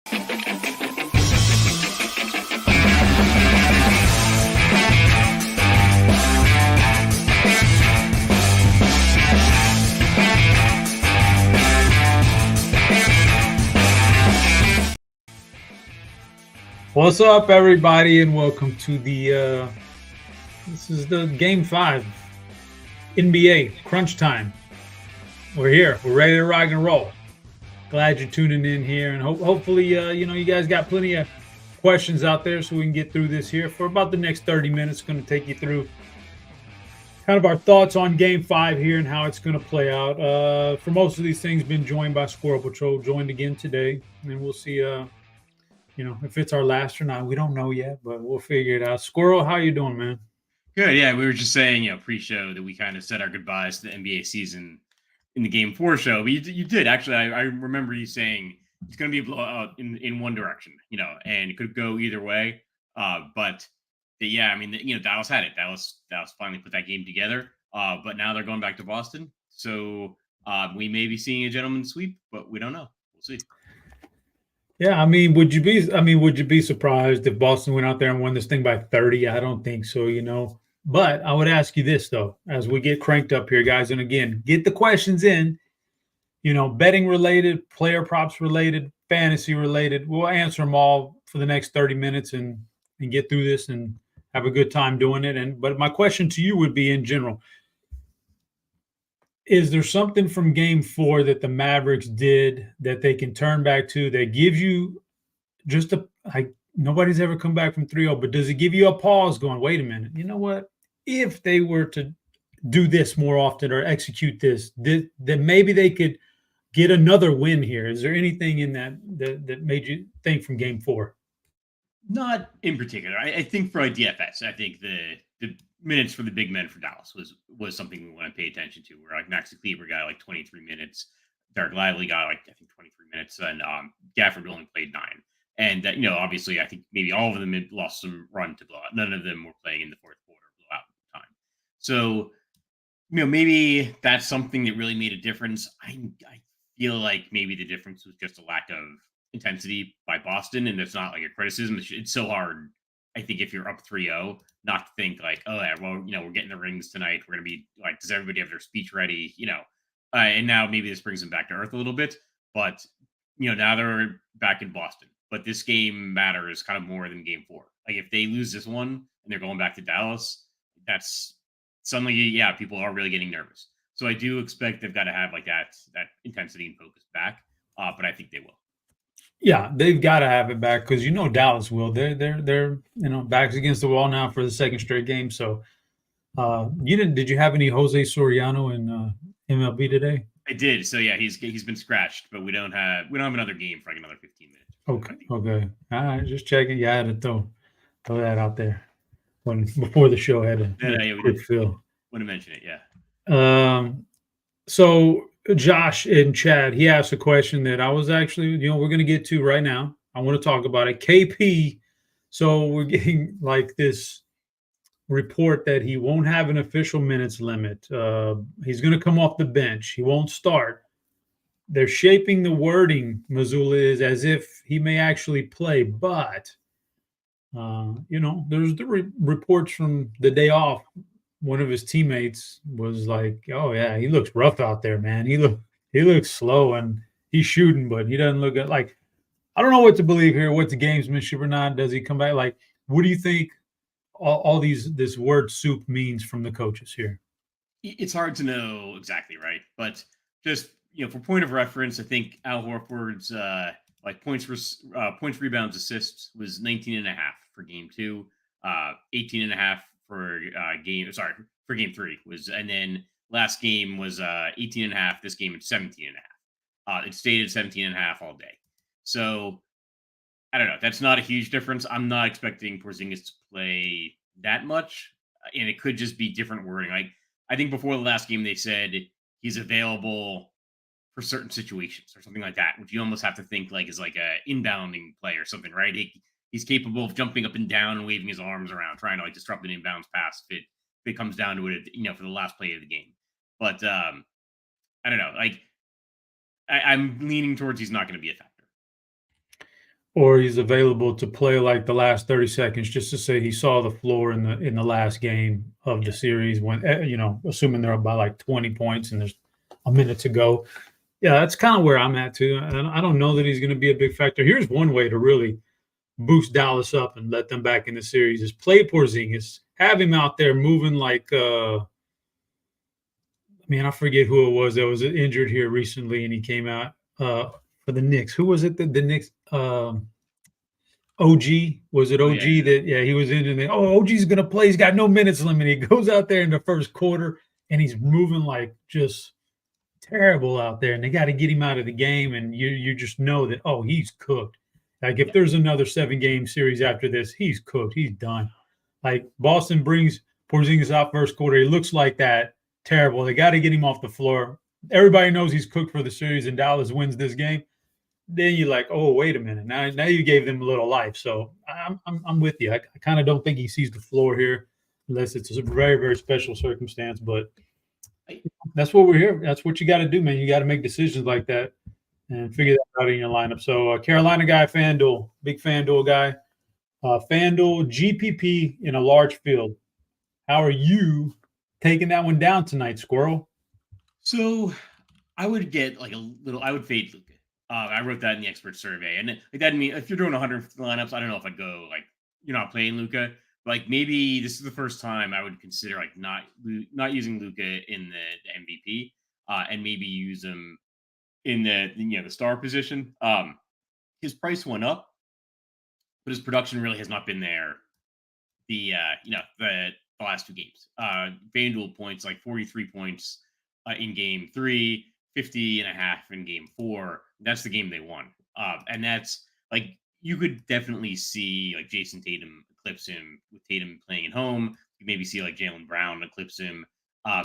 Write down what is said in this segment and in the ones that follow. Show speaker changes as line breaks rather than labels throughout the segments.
What's up, everybody, and welcome to the this is the Game 5 NBA Crunch Time. We're here. We're ready to rock and roll. Glad you're tuning in here, and hopefully, you guys got plenty of questions out there, so we can get through this here for about the next 30 minutes. Going to take you through kind of our thoughts on Game 5 here and how it's going to play out. For most of these things, been joined by Squirrel Patrol, joined again today, and we'll see. If it's our last or not, we don't know yet, but we'll figure it out. Squirrel, how you doing, man?
Good. Yeah, we were just saying, pre-show that we kind of said our goodbyes to the NBA season in the Game 4 show. But you did actually. I remember you saying it's going to be a blowout in one direction, and it could go either way. Dallas had it. Dallas finally put that game together. But now they're going back to Boston, so we may be seeing a gentleman's sweep, but we don't know. We'll see.
Yeah, would you be surprised if Boston went out there and won this thing by 30? I don't think so, But I would ask you this, though, as we get cranked up here, guys, and again, get the questions in, betting related, player props related, fantasy related. We'll answer them all for the next 30 minutes and get through this and have a good time doing it. But my question to you would be in general, is there something from Game 4 that the Mavericks did that they can turn back to that gives you just nobody's ever come back from 3-0, but does it give you a pause going, wait a minute, you know what? If they were to do this more often or execute this, then maybe they could get another win here. Is there anything in that made you think from Game 4?
Not in particular. I think for DFS, I think the minutes for the big men for Dallas was something we want to pay attention to. Where like Maxi Kleber got like 23 minutes, Derek Lively got like I think 23 minutes, and Gafford only played 9. And obviously, I think maybe all of them had lost some run to blowout. None of them were playing in the fourth quarter blowout time. So maybe that's something that really made a difference. I feel like maybe the difference was just a lack of intensity by Boston, and it's not like a criticism. It's so hard, I think, if you're up 3-0, not to think like, oh, yeah, well, we're getting the rings tonight. We're going to be like, does everybody have their speech ready? And now maybe this brings them back to earth a little bit. But, now they're back in Boston. But this game matters kind of more than Game 4. Like, if they lose this one and they're going back to Dallas, that's suddenly, people are really getting nervous. So I do expect they've got to have like that intensity and focus back. But I think they will.
Yeah, they've got to have it back because Dallas will. They're backs against the wall now for the second straight game. So, did you have any Jose Soriano in MLB today?
I did. So yeah, he's been scratched, but we don't have another game for like another 15 minutes.
Okay. All right, just checking. Yeah, I had to throw that out there before the show had a quick fill.
Want to mention it? Yeah.
So Josh in chat, he asked a question that I was actually, we're going to get to right now. I want to talk about it. KP, so we're getting like this report that he won't have an official minutes limit. He's going to come off the bench. He won't start. They're shaping the wording, Missoula, is as if he may actually play, but, there's the reports from the day off. One of his teammates was like, "Oh yeah, he looks rough out there, man. He looks slow and he's shooting, but he doesn't look good." Like, I don't know what to believe here. What's the gamesmanship or not? Does he come back? Like, what do you think all this word soup means from the coaches here?
It's hard to know exactly, right? But just for point of reference, I think Al Horford's points, rebounds, assists was 19.5 for Game 2, 18.5. For Game 3 was, and then last game was 18.5. This game it's 17.5. It stayed at 17.5 all day. So I don't know. That's not a huge difference. I'm not expecting Porzingis to play that much, and it could just be different wording. Like I think before the last game they said he's available for certain situations or something like that, which you almost have to think like is like a inbounding play or something, right? He's capable of jumping up and down and waving his arms around, trying to like disrupt an inbounds pass if it comes down to it, for the last play of the game. But I don't know. Like I'm leaning towards he's not going to be a factor.
or he's available to play like the last 30 seconds just to say he saw the floor in the last game of the series when assuming they're up by like 20 points and there's a minute to go. Yeah, that's kind of where I'm at too. And I don't know that he's going to be a big factor. Here's one way to really boost Dallas up and let them back in the series is play Porzingis, have him out there moving like I forget who it was that was injured here recently and he came out for the Knicks. Who was it? The Knicks OG, was it OG? He was in and OG's gonna play. He's got no minutes limit. He goes out there in the first quarter and he's moving like just terrible out there, and they got to get him out of the game. And you just know that he's cooked. Like if there's another 7-game series after this, he's cooked. He's done. Like Boston brings Porzingis out first quarter. He looks like that terrible. They got to get him off the floor. Everybody knows he's cooked for the series, and Dallas wins this game. Then you're like, oh, wait a minute. Now you gave them a little life. So I'm with you. I kind of don't think he sees the floor here unless it's a very, very special circumstance. But that's what we're here. That's what you got to do, man. You got to make decisions like that and figure that out in your lineup. So Carolina guy, FanDuel, big FanDuel guy. FanDuel GPP in a large field. How are you taking that one down tonight, Squirrel?
So I would get I would fade Luka. I wrote that in the expert survey, and that means if you're doing 150 lineups, I don't know if I'd go you're not playing Luka. Like maybe this is the first time I would consider not using Luka in the MVP, and maybe use him in the star position. His price went up, but his production really has not been there. The last 2 games, FanDuel points 43 points in game 3, 50.5 in game 4. That's the game they won, and that's you could definitely see Jason Tatum eclipse him with Tatum playing at home. You maybe see Jaylen Brown eclipse him.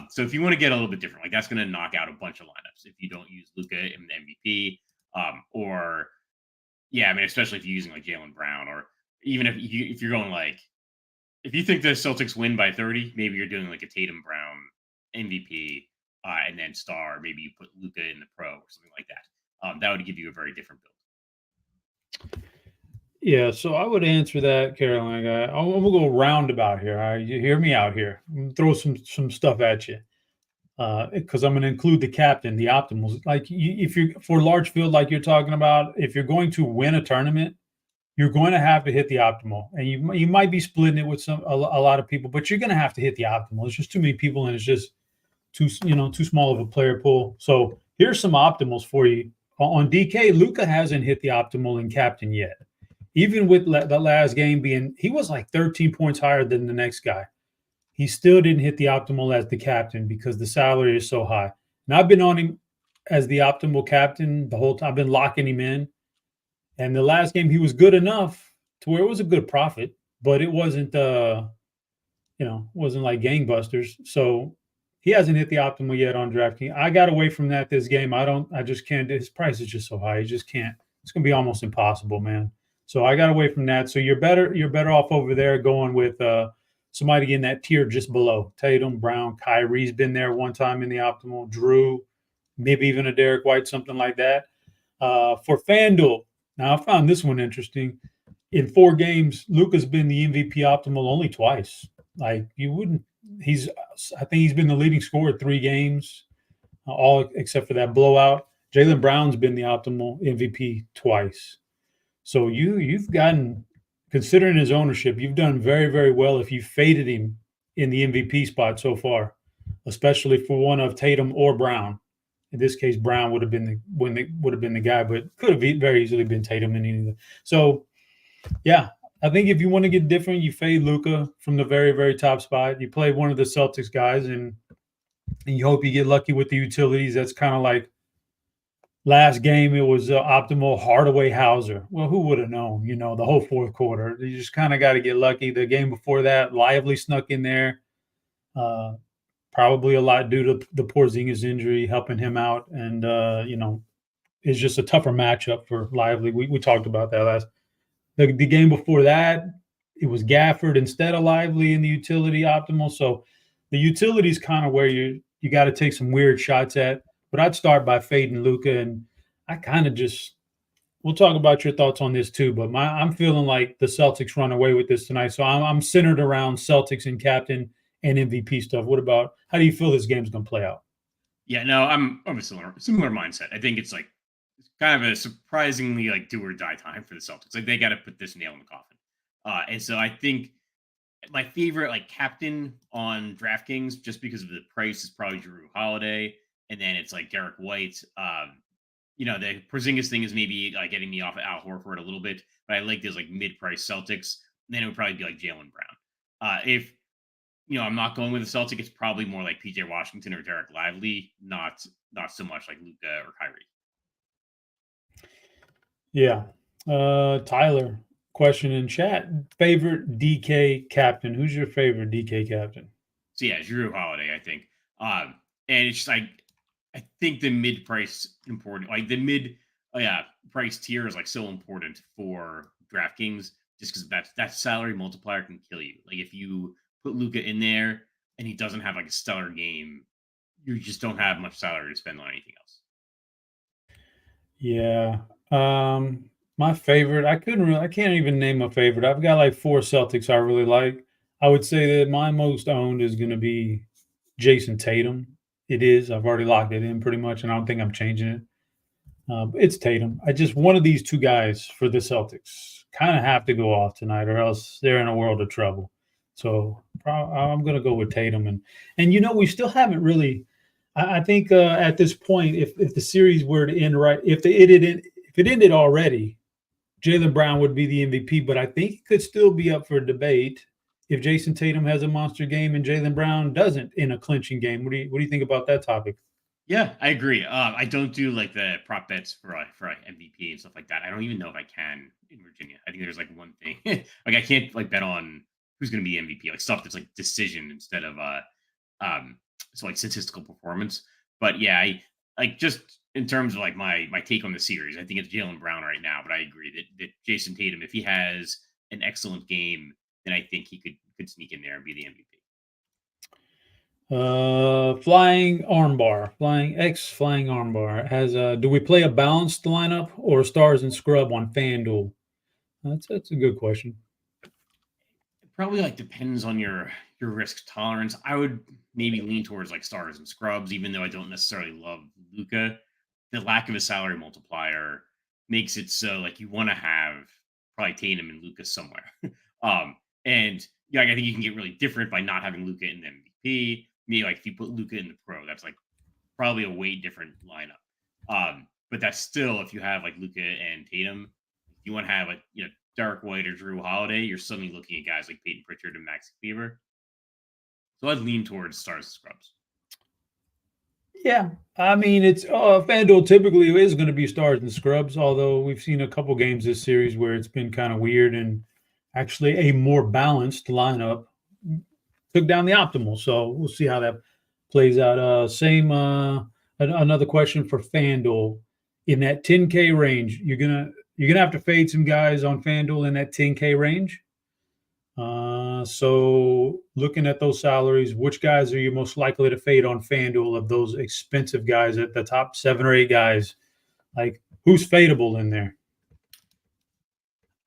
So if you want to get a little bit different, that's going to knock out a bunch of lineups if you don't use Luka in the MVP, especially if you're using Jaylen Brown, or even if you're going if you think the Celtics win by 30, maybe you're doing a Tatum Brown MVP, and then star. Maybe you put Luka in the pro or something like that. That would give you a very different build.
Yeah, so I would answer that, Carolina guy. I'm gonna go roundabout here. All right? You hear me out here. I'm gonna throw some stuff at you, because I'm gonna include the captain, the optimals. If you're for a large field like you're talking about, if you're going to win a tournament, you're going to have to hit the optimal, and you might be splitting it with a lot of people, but you're going to have to hit the optimal. There's just too many people, and it's just too small of a player pool. So here's some optimals for you. On DK, Luka hasn't hit the optimal in captain yet. Even with the last game he was 13 points higher than the next guy. He still didn't hit the optimal as the captain because the salary is so high. And I've been on him as the optimal captain the whole time. I've been locking him in. And the last game, he was good enough to where it was a good profit, but it wasn't, wasn't like gangbusters. So he hasn't hit the optimal yet on DraftKings. I got away from that this game. I just can't. His price is just so high. You just can't. It's going to be almost impossible, man. So I got away from that. So you're better off over there going with somebody in that tier just below. Tatum, Brown, Kyrie's been there one time in the optimal. Drew, maybe even a Derek White, something like that. For FanDuel, now I found this one interesting. In 4 games, Luka's been the MVP optimal only twice. I think he's been the leading scorer 3 games, all except for that blowout. Jaylen Brown's been the optimal MVP twice. So you've gotten, considering his ownership, you've done very, very well if you faded him in the MVP spot so far, especially for one of Tatum or Brown. In this case, Brown would have been the guy, but could have very easily been Tatum in either. So, yeah, I think if you want to get different, you fade Luka from the very, very top spot. You play one of the Celtics guys, and you hope you get lucky with the utilities. That's kind of like last game. It was optimal Hardaway Hauser. Well, who would have known? The whole fourth quarter. You just kind of got to get lucky. The game before that, Lively snuck in there. Probably a lot due to the Porzingis injury helping him out, and it's just a tougher matchup for Lively. We talked about that the game before that. It was Gafford instead of Lively in the utility optimal. So the utility is kind of where you got to take some weird shots at. But I'd start by fading Luka, and I kind of just we'll talk about your thoughts on this too. But I'm feeling like the Celtics run away with this tonight. So I'm centered around Celtics and captain and MVP stuff. What about how do you feel this game's going to play out?
Yeah, no, I'm of a similar mindset. I think it's kind of a surprisingly like do or die time for the Celtics. Like they got to put this nail in the coffin. And so I think my favorite like captain on DraftKings, just because of the price, is probably Drew Holiday, and then it's like Derek White. The Porzingis thing is maybe like getting me off of Al Horford a little bit, but I like those like mid-price Celtics. Then it would probably be like Jalen Brown. If I'm not going with the Celtic, it's probably more like PJ Washington or Derek Lively, not so much like Luca or Kyrie.
Yeah. Tyler, question in chat. Favorite DK captain? Who's your favorite DK captain?
So yeah, Drew Holiday, I think. And it's just like I think the mid price important, like the mid price tier is like so important for DraftKings, just because that salary multiplier can kill you. Like if you put Luca in there and he doesn't have like a stellar game, you just don't have much salary to spend on anything else.
Yeah. My favorite, I can't even name a favorite. I've got like 4 Celtics I really like. I would say that my most owned is going to be Jason Tatum. It is. I've already locked it in pretty much, and I don't think I'm changing it. It's Tatum. I just one of these two guys for the Celtics kind of have to go off tonight, or else they're in a world of trouble. So I'm going to go with Tatum, and we still haven't really. I think at this point, if the series were to end right, if it ended already, Jaylen Brown would be the MVP. But I think it could still be up for debate if Jason Tatum has a monster game and Jaylen Brown doesn't in a clinching game. What do you think about that topic?
Yeah, I agree. I don't do like the prop bets for like MVP and stuff like that. I don't even know if I can in Virginia. I think there's like one thing like I can't like bet on who's going to be MVP, like stuff that's like decision instead of so like statistical performance. But yeah, I like just in terms of like my take on the series, I think it's Jaylen Brown right now. But I agree that Jason Tatum, if he has an excellent game, then I think he could sneak in there and be the MVP.
Flying armbar, flying armbar has. Do we play a balanced lineup or stars and scrub on FanDuel? That's a good question.
It probably like depends on your risk tolerance. I would maybe lean towards like stars and scrubs, even though I don't necessarily love Luca. The lack of a salary multiplier makes it so like you want to have probably Tatum and Luca somewhere. And yeah, I think you can get really different by not having Luca in the MVP. Maybe like if you put Luca in the pro, that's like probably a way different lineup. But that's still if you have like Luca and Tatum, if you want to have like Dark White or Drew Holiday, you're suddenly looking at guys like Peyton Pritchard and Max Kleber. So I'd lean towards stars and scrubs.
Yeah, I mean it's FanDuel typically is going to be stars and scrubs. Although we've seen a couple games this series where it's been kind of weird and actually a more balanced lineup took down the optimal. So we'll see how that plays out. Another question for FanDuel in that 10K range. You're gonna have to fade some guys on FanDuel in that 10K range. So looking at those salaries, which guys are you most likely to fade on FanDuel of those expensive guys at the top 7 or 8 guys? Like who's fadeable in there?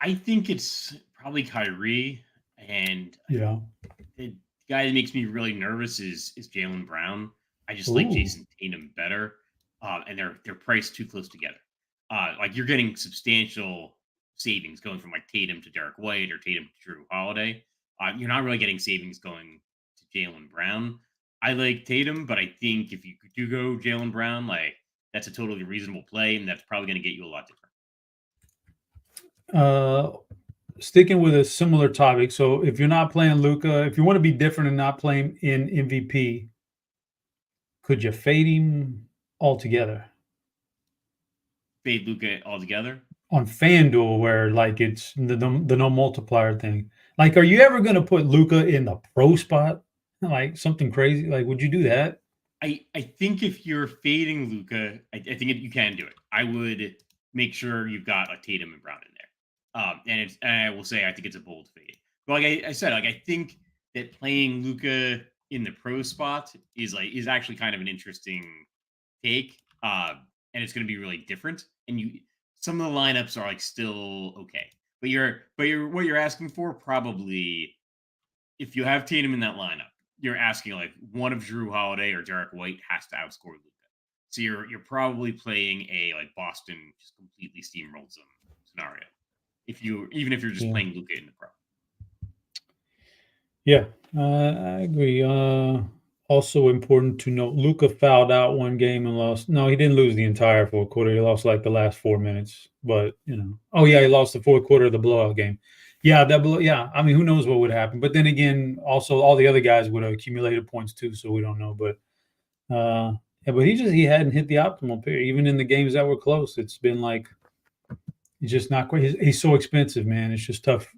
I think it's probably Kyrie, and
Yeah.
the guy that makes me really nervous is Jalen Brown. I just like
Ooh.
Jason Tatum better, and they're priced too close together. Like you're getting substantial savings going from like Tatum to Derek White or Tatum to Drew Holiday. You're not really getting savings going to Jalen Brown. I like Tatum, but I think if you do go Jalen Brown, like that's a totally reasonable play, and that's probably going to get you a lot different.
Uh, Sticking with a similar topic. So if you're not playing Luca, if you want to be different and not playing in MVP, could you fade him altogether
Fade Luca altogether.
on FanDuel where like it's the no multiplier thing? Like, are you ever going to put Luca in the pro spot? Like something crazy? Like, would you do that?
I think if you're fading Luca, I think you can do it. I would make sure you've got a Tatum and Brown in there. And I will say I think it's a bold fade. But like I said, like I think that playing Luca in the pro spot is actually kind of an interesting take. And it's going to be really different. And some of the lineups are like still okay. But you're what you're asking for probably if you have Tatum in that lineup, you're asking like one of Drew Holiday or Derek White has to outscore Luka. So you're probably playing a like Boston just completely steamrolls them scenario. Even if you're just
Yeah.
playing Luka in the pro.
Yeah, I agree. Also important to note, Luca fouled out one game and lost. No, he didn't lose the entire fourth quarter. He lost like the last 4 minutes. But oh yeah, he lost the fourth quarter of the blowout game. Yeah, yeah. I mean, who knows what would happen? But then again, also all the other guys would have accumulated points too, so we don't know. But yeah, but he hadn't hit the optimal period. Even in the games that were close, it's been like he's just not quite. He's so expensive, man. It's just tough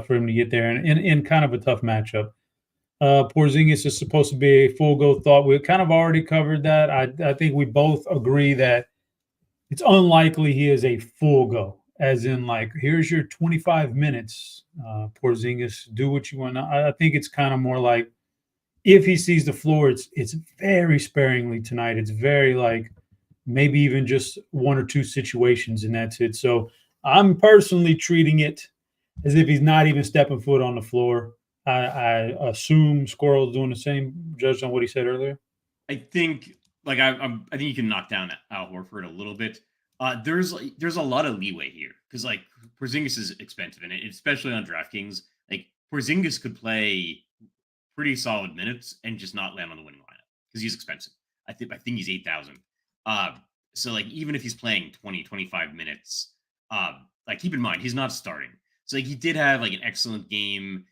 for him to get there, and in kind of a tough matchup. Porzingis is supposed to be a full go thought. We kind of already covered that. I think we both agree that it's unlikely he is a full go, as in like here's your 25 minutes, Porzingis, do what you want. I think it's kind of more like if he sees the floor, it's very sparingly tonight. It's very like maybe even just one or two situations, and that's it. So I'm personally treating it as if he's not even stepping foot on the floor. I assume Squirrel's doing the same, judged on what he said earlier.
I think I think you can knock down Al Horford a little bit. There's a lot of leeway here because like Porzingis is expensive and especially on DraftKings, like Porzingis could play pretty solid minutes and just not land on the winning lineup because he's expensive. I think he's 8,000. So like even if he's playing 20, 25 minutes, like keep in mind he's not starting. So like he did have like an excellent game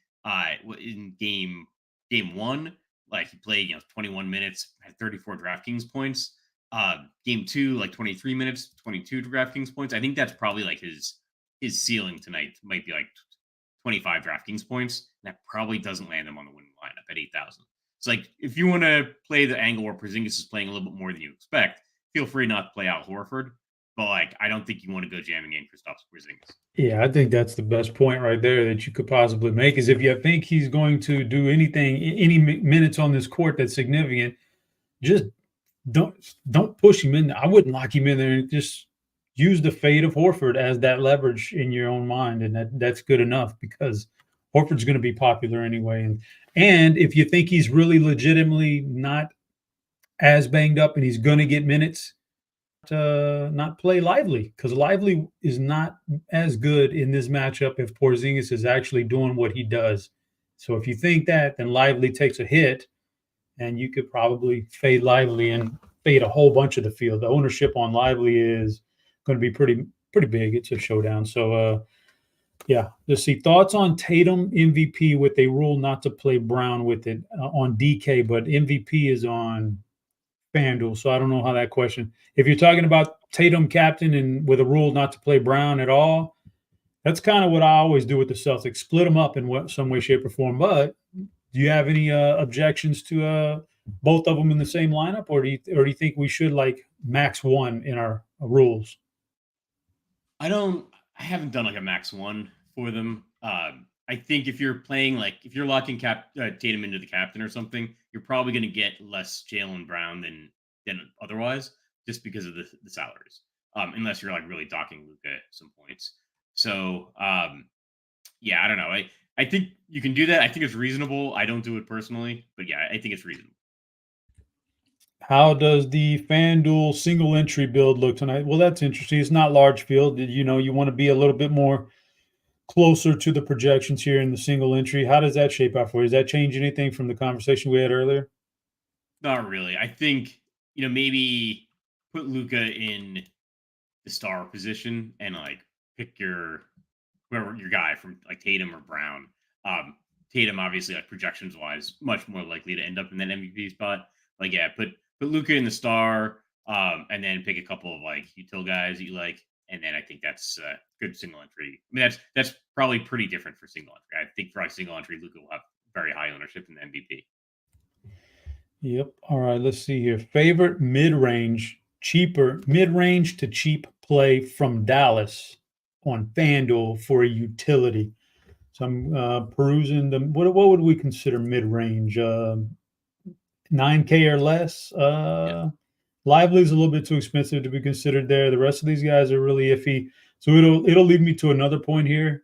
in game one. Like he played 21 minutes, had 34 DraftKings points. Game two, like 23 minutes, 22 DraftKings points. I think that's probably like his ceiling tonight might be like 25 DraftKings points. That probably doesn't land him on the winning lineup at 8,000. So like if you want to play the angle where Porzingis is playing a little bit more than you expect, feel free not to play out Horford. But like I don't think you want to go jamming in Kristaps Porzingis.
Yeah, I think that's the best point right there that you could possibly make is if you think he's going to do anything, any minutes on this court that's significant, just don't push him in there. I wouldn't lock him in there. Just use the fade of Horford as that leverage in your own mind, and that's good enough because Horford's going to be popular anyway. And if you think he's really legitimately not as banged up and he's going to get minutes, not play Lively because Lively is not as good in this matchup if Porzingis is actually doing what he does. So if you think that, then Lively takes a hit, and you could probably fade Lively and fade a whole bunch of the field. The ownership on Lively is going to be pretty big. It's a showdown. So yeah, let's see. Thoughts on Tatum MVP with a rule not to play Brown with it on DK, but MVP is on FanDuel. So I don't know how that question. If you're talking about Tatum captain and with a rule not to play Brown at all, that's kind of what I always do with the Celtics. Split them up in some way, shape, or form. But do you have any objections to both of them in the same lineup, or do you think we should like max one in our rules?
I haven't done like a max one for them. I think if you're playing if you're locking Tatum into the captain or something, you're probably going to get less Jaylen Brown than otherwise, just because of the salaries. Unless you're like really docking Luka some points. So yeah, I don't know. I think you can do that. I think it's reasonable. I don't do it personally, but yeah, I think it's reasonable.
How does the FanDuel single entry build look tonight? Well, that's interesting. It's not large field. You want to be a little bit more closer to the projections here in the single entry. How does that shape out for you? Does that change anything from the conversation we had earlier?
Not really. I think maybe put Luka in the star position and like pick your guy from like Tatum or Brown. Tatum obviously like projections wise much more likely to end up in that MVP spot. Like yeah, put Luka in the star, and then pick a couple of like util guys that you like, and then I think that's good single entry. I mean that's probably pretty different for single entry. I think for like single entry, Luka will have very high ownership in the MVP.
Yep. All right. Let's see here. Favorite mid-range to cheap play from Dallas on FanDuel for a utility. So I'm perusing them. What would we consider mid-range? 9K or less?
Yeah.
Lively's a little bit too expensive to be considered there. The rest of these guys are really iffy. So it'll lead me to another point here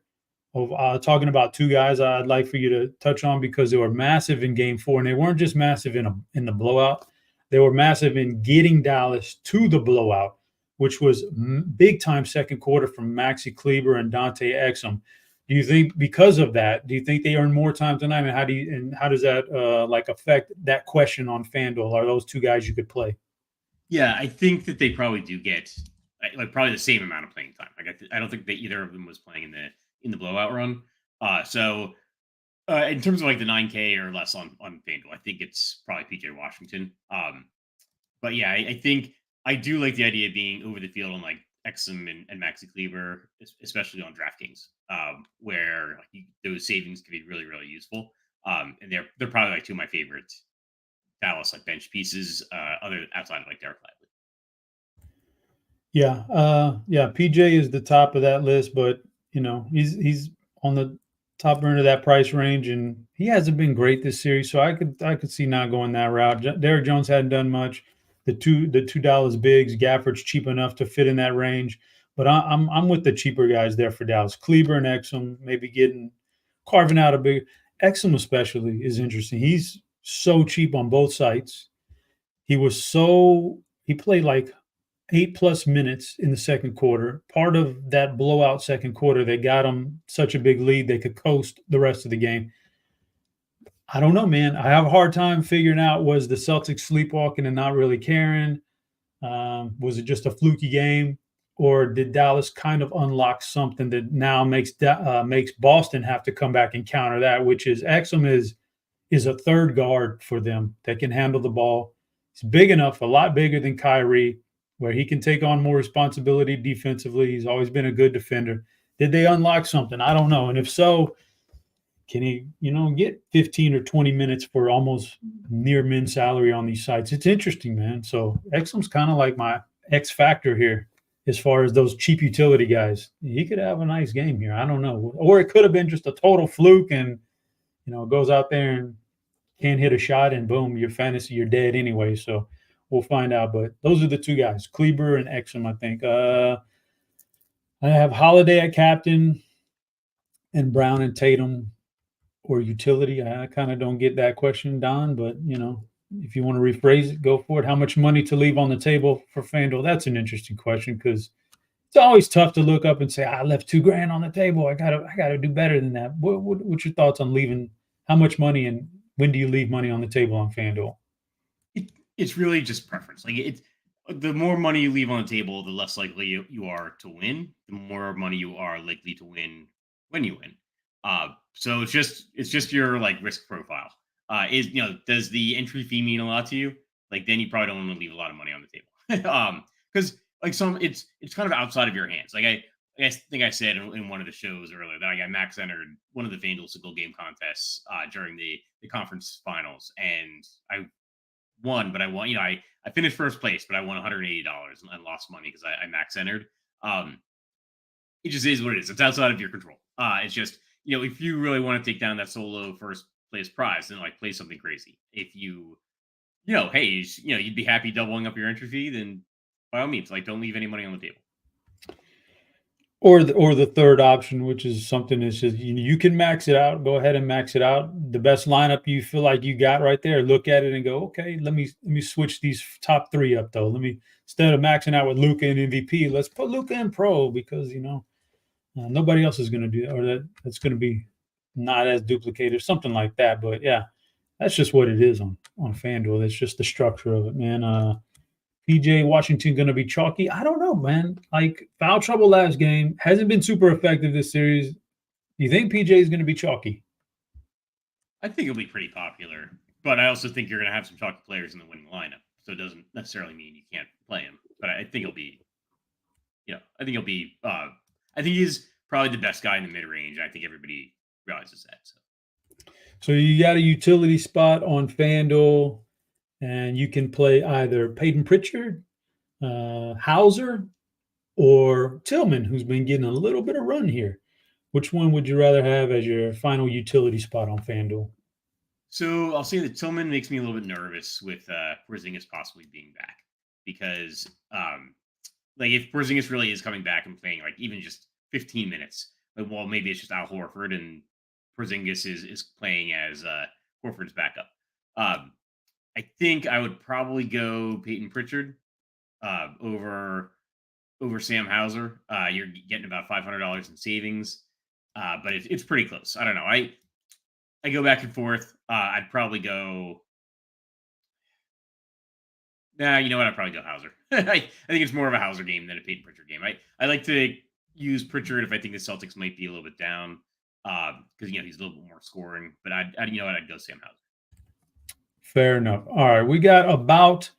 of talking about two guys I'd like for you to touch on because they were massive in Game 4, and they weren't just massive in the blowout. They were massive in getting Dallas to the blowout, which was big time second quarter from Maxi Kleber and Dante Exum. Do you think because of that, do you think they earn more time tonight? And how does that affect that question on FanDuel? Are those two guys you could play?
Yeah, I think that they probably do get probably the same amount of playing time. I don't think that either of them was playing in the blowout run. In terms of like the 9K or less on FanDuel, I think it's probably PJ Washington. But yeah, I think I do like the idea of being over the field on like Exum and Maxi Kleber, especially on DraftKings, where those savings can be really, really useful. And they're probably like two of my favorite Dallas like bench pieces, other outside of like Derek Lively.
Yeah, PJ is the top of that list, but he's on the top end of that price range, and he hasn't been great this series. So I could see not going that route. Derek Jones hadn't done much. The $2 bigs, Gafford's cheap enough to fit in that range, but I'm with the cheaper guys there for Dallas. Kleber and Exum maybe carving out a big. Exum especially is interesting. He's so cheap on both sites. He played like 8+ minutes in the second quarter. Part of that blowout second quarter, they got them such a big lead they could coast the rest of the game. I don't know, man. I have a hard time figuring out, was the Celtics sleepwalking and not really caring? Was it just a fluky game? Or did Dallas kind of unlock something that now makes Boston have to come back and counter that, which is Exum is a third guard for them that can handle the ball. He's big enough, a lot bigger than Kyrie, where he can take on more responsibility defensively. He's always been a good defender. Did they unlock something? I don't know. And if so, can he, get 15 or 20 minutes for almost near min salary on these sites? It's interesting, man. So Exum's kind of like my X factor here as far as those cheap utility guys. He could have a nice game here. I don't know. Or it could have been just a total fluke and, goes out there and can't hit a shot and boom, your fantasy, you're dead anyway. So we'll find out. But those are the two guys, Kleber and Exum, I think. I have Holiday at captain and Brown and Tatum or utility. I kind of don't get that question, Don, but if you want to rephrase it, go for it. How much money to leave on the table for FanDuel? That's an interesting question because it's always tough to look up and say, I left $2,000 on the table. I gotta do better than that. What's your thoughts on leaving? How much money and when do you leave money on the table on FanDuel?
It's really just preference. Like the more money you leave on the table, the less likely you are to win. The more money you are likely to win when you win. So it's just your like risk profile. Does the entry fee mean a lot to you? Like then you probably don't want to leave a lot of money on the table. Because like it's kind of outside of your hands. Like I think I said in one of the shows earlier that I got max entered one of the FanDuel single game contests during the conference finals, and I won, but I won. I finished first place, but I won $180 and lost money because I max entered. It just is what it is. It's outside of your control. It's just if you really want to take down that solo first place prize, then like play something crazy. If hey, you'd be happy doubling up your entry fee, then by all means, like don't leave any money on the table.
Or the third option, which is something that's just you can max it out. Go ahead and max it out. The best lineup you feel like you got right there. Look at it and go, okay, let me switch these top three up though. Instead of maxing out with Luka and MVP, let's put Luka in pro because nobody else is going to do that, or that's going to be not as duplicated, something like that. But yeah, that's just what it is on FanDuel. That's just the structure of it, man. PJ Washington going to be chalky? I don't know, man. Like foul trouble last game hasn't been super effective this series. Do you think PJ is going to be chalky?
I think it'll be pretty popular, but I also think you're going to have some chalky players in the winning lineup, so it doesn't necessarily mean you can't play him. But I think he'll be, I think he's probably the best guy in the mid range. I think everybody realizes that.
So you got a utility spot on FanDuel. And you can play either Peyton Pritchard, Hauser, or Tillman, who's been getting a little bit of run here. Which one would you rather have as your final utility spot on FanDuel?
So I'll say that Tillman makes me a little bit nervous with Porzingis possibly being back because like if Porzingis really is coming back and playing like even just 15 minutes, like, well, maybe it's just Al Horford and Porzingis is playing as Horford's backup. I think I would probably go Peyton Pritchard over Sam Hauser. You're getting about $500 in savings, but it's pretty close. I don't know. I go back and forth. I'd probably go. Nah, you know what? I'd probably go Hauser. I think it's more of a Hauser game than a Peyton Pritchard game. I like to use Pritchard if I think the Celtics might be a little bit down because he's a little bit more scoring. But I'd go Sam Hauser.
Fair enough. All right, we got about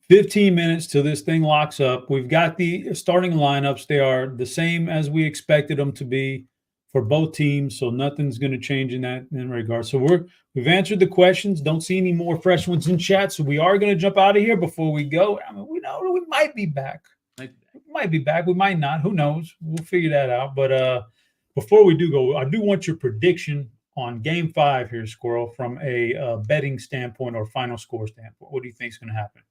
15 minutes till this thing locks up. We've got the starting lineups. They are the same as we expected them to be for both teams, so nothing's going to change in regard. So we've answered the questions. Don't see any more fresh ones in chat, so we are going to jump out of here before we go. I mean, we know we might be back. We might be back. We might not. Who knows? We'll figure that out. But before we do go, I do want your prediction on Game 5 here, Squirrel, from a betting standpoint or final score standpoint. What do you think is going to happen?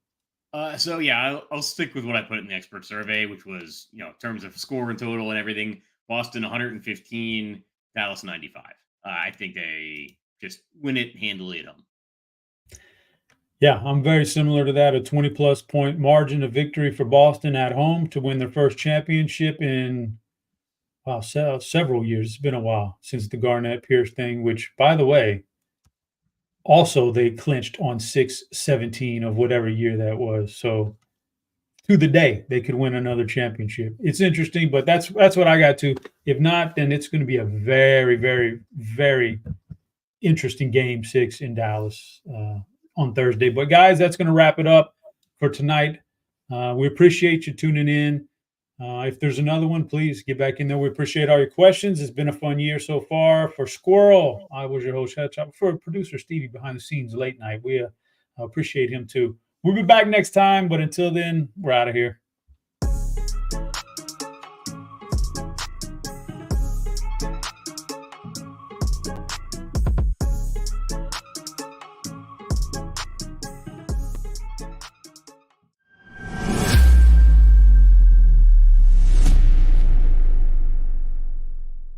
So yeah, I'll stick with what I put in the expert survey, which was, in terms of score and total and everything, Boston 115, Dallas 95. I think they just win it handily at home.
Yeah, I'm very similar to that. A 20-plus point margin of victory for Boston at home to win their first championship in several years. It's been a while since the Garnett-Pierce thing, which, by the way, also they clinched on 6/17 of whatever year that was. So to the day, they could win another championship. It's interesting, but that's what I got to. If not, then it's going to be a very, very, very interesting Game 6 in Dallas on Thursday. But, guys, that's going to wrap it up for tonight. We appreciate you tuning in. If there's another one, please get back in there. We appreciate all your questions. It's been a fun year so far. For Squirrel, I was your host, Headshot. For producer Stevie behind the scenes late night, we appreciate him too. We'll be back next time, but until then, we're out of here.